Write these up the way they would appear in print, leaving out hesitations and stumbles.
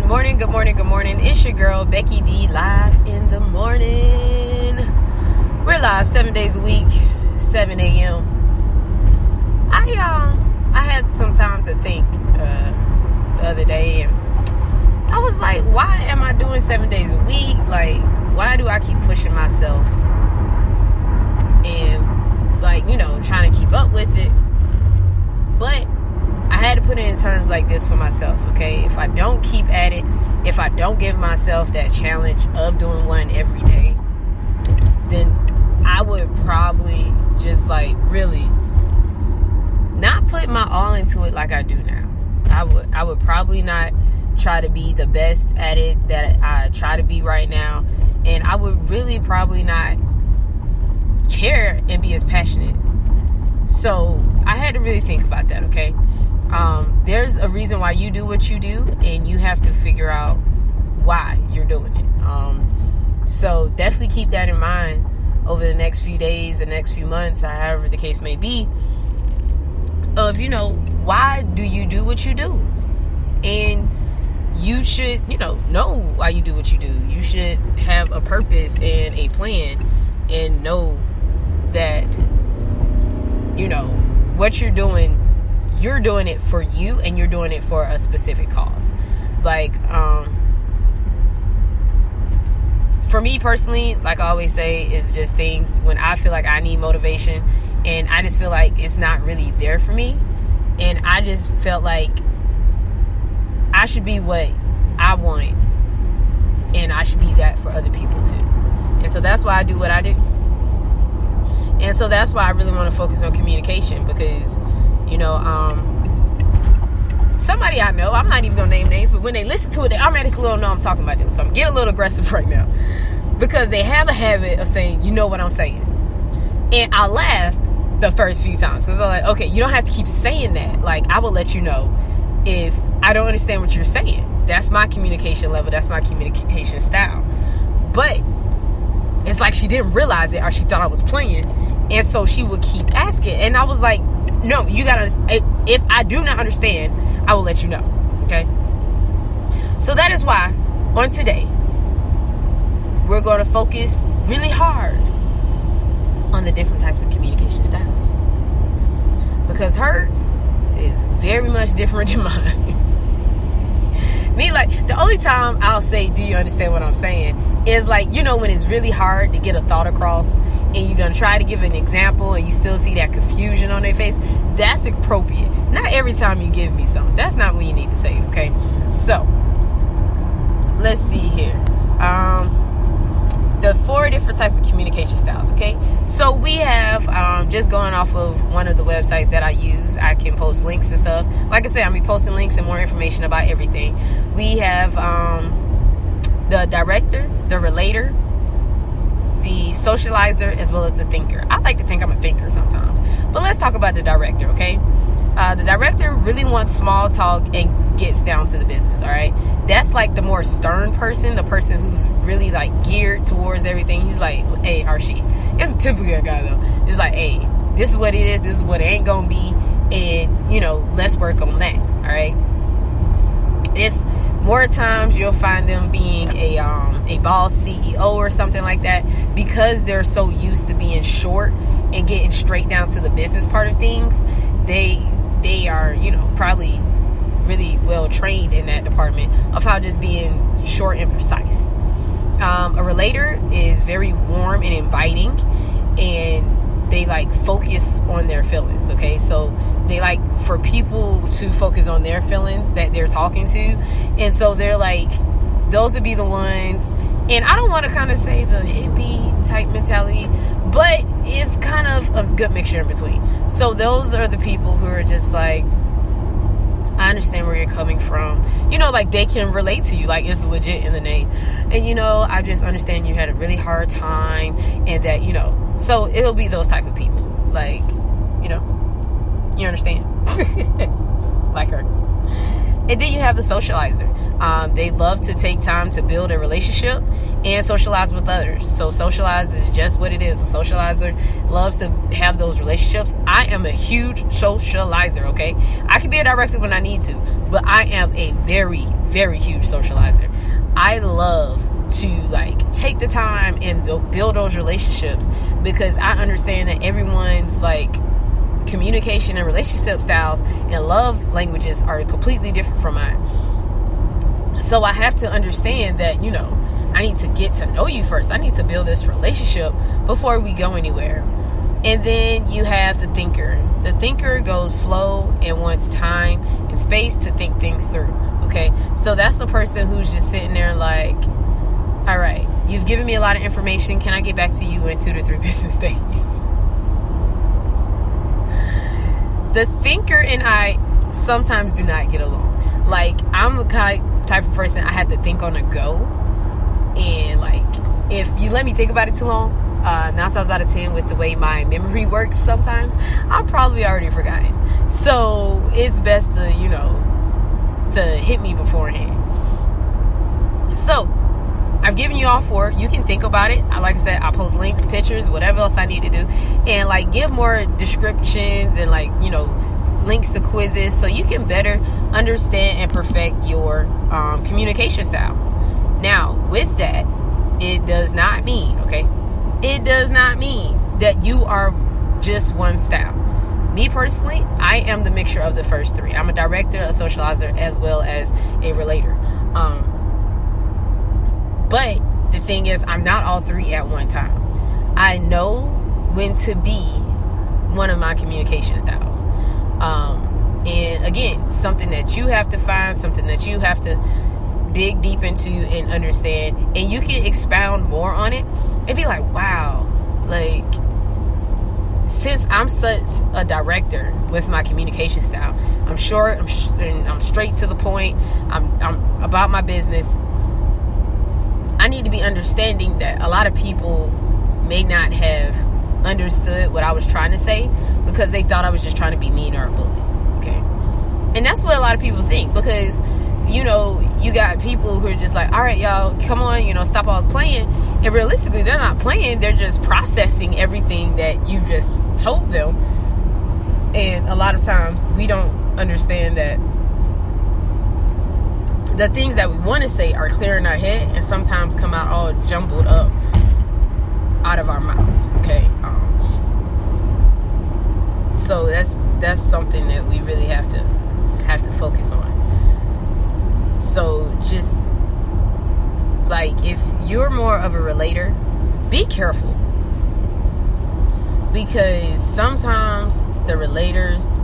Good morning. It's your girl, Becky D, live in the morning. We're live 7 days a week, 7 a.m. I had some time to think the other day, and I was like, why am I doing 7 days a week? Like, why do I keep pushing myself and, trying to keep up with it? But I had to put it in terms like this for myself, okay? If I don't keep at it, if I don't give myself that challenge of doing one every day, then I would probably just really not put my all into it like I do now. I would probably not try to be the best at it that I try to be right now, and I would really probably not care and be as passionate. So I had to really think about that, okay? There's a reason why you do what you do, and you have to figure out why you're doing it. So definitely keep that in mind over the next few days, the next few months, or however the case may be, of, why do you do what you do? And you should, know why you do what you do. You should have a purpose and a plan and know that, what you're doing it for you, and you're doing it for a specific cause. For me personally, like I always say, it's just things when I feel like I need motivation and I just feel like it's not really there for me, and I just felt like I should be what I want, and I should be that for other people too. And so that's why I do what I do. And so that's why I really want to focus on communication, because somebody I know, I'm not even gonna name names, but when they listen to it, they automatically know I'm talking about them. So I'm getting a little aggressive right now, because they have a habit of saying, you know what I'm saying. And I laughed the first few times, because I'm like, okay, you don't have to keep saying that. Like, I will let you know if I don't understand what you're saying. That's my communication level. That's my communication style. But it's like she didn't realize it, or she thought I was playing. And so she would keep asking. And I was like, no, you gotta, if I do not understand, I will let you know. Okay? So that is why on today, we're going to focus really hard on the different types of communication styles, because hers is very much different than mine. Me, the only time I'll say, do you understand what I'm saying, is when it's really hard to get a thought across, and you done try to give an example and you still see that confusion on their face. That's appropriate. Not every time you give me something. That's not when you need to say it, okay? So, let's see here. The 4 different types of communication styles, okay? So we have, just going off of one of the websites that I use, I can post links and stuff. Like I said, I'm going to be posting links and more information about everything. We have the director, the relator, the socializer, as well as the thinker. I like to think I'm a thinker sometimes. But let's talk about the director, okay? The director really wants small talk and gets down to the business, all right? That's the more stern person, the person who's really geared towards everything. He's like, hey, or she. It's typically a guy though. It's like, hey, this is what it is, this is what it ain't gonna be, and let's work on that, all right? It's more times you'll find them being a boss, CEO, or something like that, because they're so used to being short and getting straight down to the business part of things. They are, probably really well trained in that department of how just being short and precise. A relator is very warm and inviting, and they focus on their feelings, okay? So they for people to focus on their feelings that they're talking to, and so they're those would be the ones. And I don't want to kind of say the hippie type mentality, but it's kind of a good mixture in between. So those are the people who are just I understand where you're coming from. They can relate to you. It's legit in the name. And, I just understand you had a really hard time, and that, so it'll be those type of people. You understand? Like her. And then you have the socializer. They love to take time to build a relationship and socialize with others. So socialize is just what it is. A socializer loves to have those relationships. I am a huge socializer, okay? I can be a director when I need to, but I am a very, very huge socializer. I love to like take the time and build those relationships, because I understand that everyone's like communication and relationship styles and love languages are completely different from mine. So I have to understand that, you know, I need to get to know you first. I need to build this relationship before we go anywhere. And then you have the thinker. The thinker goes slow and wants time and space to think things through. Okay, so that's a person who's just sitting there like, all right, you've given me a lot of information. Can I get back to you in 2 to 3 business days? The thinker and I sometimes do not get along. Like, I'm the type of person, I have to think on the go. And like, if you let me think about it too long, 9 times out of 10 with the way my memory works sometimes, I've probably already forgotten. So it's best to, you know, to hit me beforehand. So I've given you all 4. You can think about it. Like I said, I'll post links, pictures, whatever else I need to do, and like give more descriptions and like, you know, links to quizzes so you can better understand and perfect your communication style. Now, with that, it does not mean, okay, it does not mean that you are just one style. Me personally, I am the mixture of the first 3. I'm a director, a socializer, as well as a relator. But the thing is, I'm not all 3 at one time. I know when to be one of my communication styles. And again, something that you have to find, something that you have to dig deep into and understand, and you can expound more on it and be like, wow, like, since I'm such a director with my communication style, I'm short, I'm straight to the point, I'm about my business, I need to be understanding that a lot of people may not have understood what I was trying to say because they thought I was just trying to be mean or a bully. Okay, and that's what a lot of people think, because, you know, you got people who are just like, all right, y'all, come on, you know, stop all the playing. And realistically, they're not playing. They're just processing everything that you've just told them. And a lot of times we don't understand that the things that we want to say are clear in our head and sometimes come out all jumbled up out of our mouths. Okay. So that's something that we really have to focus on. So just like, if you're more of a relator, be careful, because sometimes the relators,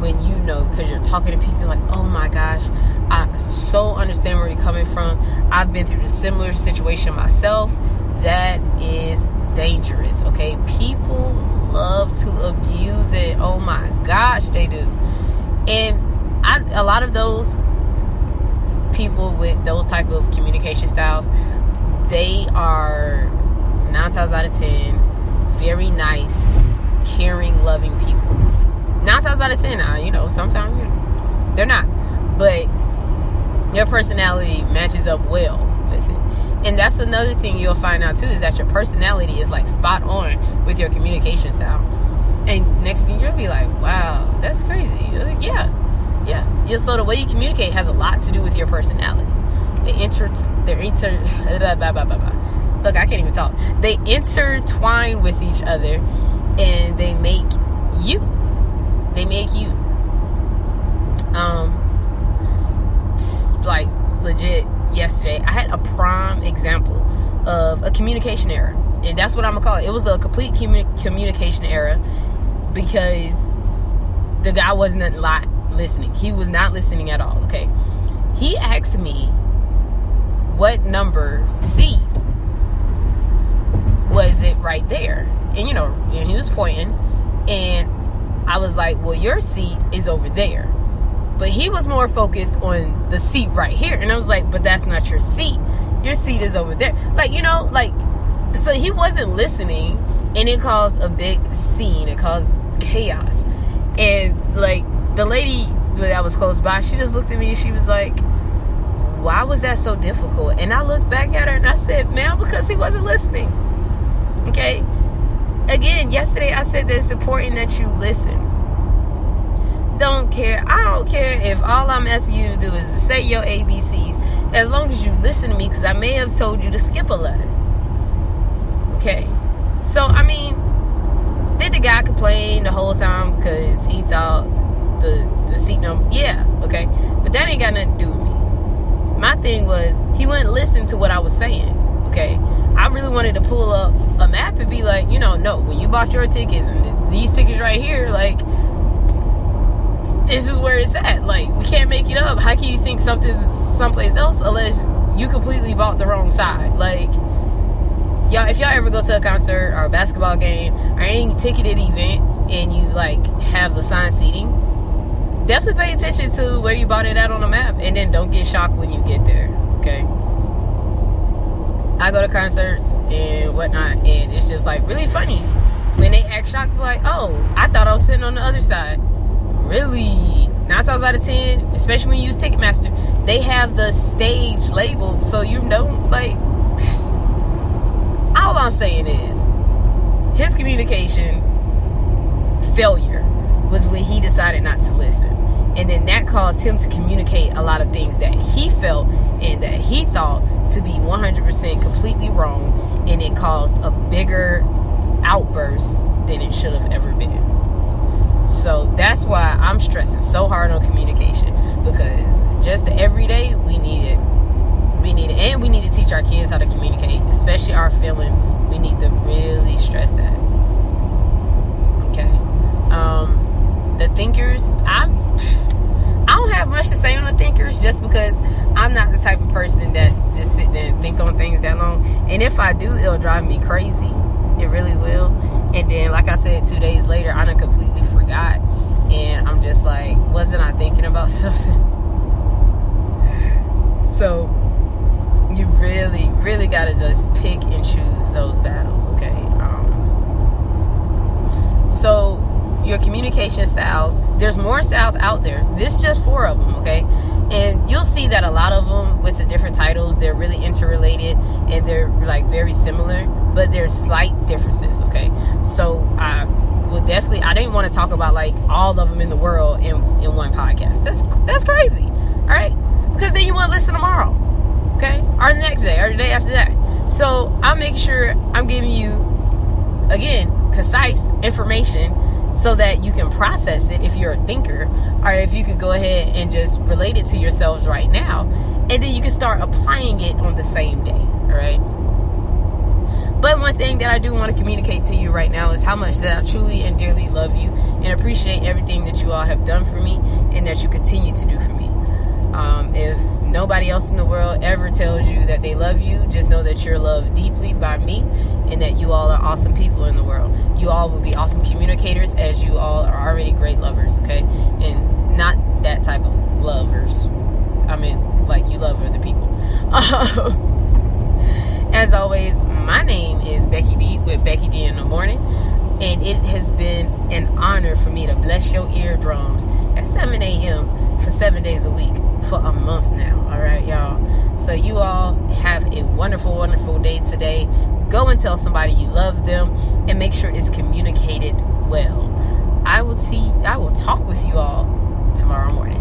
when you know, because you're talking to people like, oh my gosh, I so understand where you're coming from, I've been through a similar situation myself, that is dangerous. Okay, people love to abuse it. Oh my gosh, they do. And a lot of those people with those type of communication styles, they are 9 times out of 10 very nice, caring, loving people. 9 times out of 10 now, you know, sometimes they're not, but your personality matches up well with it. And that's another thing you'll find out too, is that your personality is like spot on with your communication style. And next thing you'll be like, wow, that's crazy. You're like, yeah. So the way you communicate has a lot to do with your personality. Look, I can't even talk. They intertwine with each other, and they make you. Like, legit, yesterday I had a prime example of a communication error, and that's what I'm gonna call it. It was a complete communication error, because the guy wasn't listening. He was not listening at all. Okay, he asked me what number seat was it right there, and you know, and he was pointing, and I was like, well, your seat is over there. But he was more focused on the seat right here. And I was like, but that's not your seat. Your seat is over there. Like, you know, like, so he wasn't listening, and it caused a big scene. It caused chaos. And like, the lady that was close by, she just looked at me and she was like, why was that so difficult? And I looked back at her and I said, ma'am, because he wasn't listening. Okay? Again, yesterday I said that it's important that you listen. I don't care if all I'm asking you to do is to say your ABC as long as you listen to me, because I may have told you to skip a letter. Okay? So, I mean, did the guy complain the whole time because he thought the seat number? Yeah, okay. But that ain't got nothing to do with me. My thing was, he wouldn't listen to what I was saying, okay? I really wanted to pull up a map and be like, no, when you bought your tickets and these tickets right here, like, this is where it's at. Like, we can't make it up. How can you think something's someplace else unless you completely bought the wrong side? Like, y'all, if y'all ever go to a concert or a basketball game or any ticketed event and you, like, have assigned seating, definitely pay attention to where you bought it at on the map, and then don't get shocked when you get there, okay? I go to concerts and whatnot, and it's just, like, really funny when they act shocked, like, oh, I thought I was sitting on the other side. Really? 9 times out of 10, especially when you use Ticketmaster, they have the stage labeled, so you know, like, all I'm saying is, his communication failure was when he decided not to listen. And then that caused him to communicate a lot of things that he felt and that he thought to be 100% completely wrong, and it caused a bigger outburst than it should have ever been. So that's why I'm stressing so hard on communication, because just every day we need it. And we need to teach our kids how to communicate, especially our feelings. We need to really stress that. Okay. The thinkers, I don't have much to say on the thinkers, just because I'm not the type of person that just sit there and think on things that long. And if I do, it'll drive me crazy. It really will. And then, like I said, 2 days later, I done completely forgot. And I'm just like, wasn't I thinking about something? So, you really, really got to just pick and choose those battles, okay? So, your communication styles, there's more styles out there. This is just 4 of them, okay? And you'll see that a lot of them with the different titles, they're really interrelated and they're like very similar, but there's slight differences, okay? So I didn't want to talk about like all of them in the world in one podcast. That's crazy, all right? Because then you want to listen tomorrow, okay? Or the next day or the day after that. So I'm making sure I'm giving you, again, concise information so that you can process it if you're a thinker, or if you could go ahead and just relate it to yourselves right now, and then you can start applying it on the same day, all right? But one thing that I do want to communicate to you right now is how much that I truly and dearly love you and appreciate everything that you all have done for me and that you continue to do for me. If nobody else in the world ever tells you that they love you, just know that you're loved deeply by me, and that you all are awesome people in the world. You all will be awesome communicators, as you all are already great lovers, okay? And not that type of lovers. I mean, like, you love other people. As always, my name is Becky D with Becky D in the Morning, and it has been an honor for me to bless your eardrums at 7 a.m. for 7 days a week for a month now. All right, y'all. So you all have a wonderful, wonderful day today. Go and tell somebody you love them, and make sure it's communicated well. I will talk with you all tomorrow morning.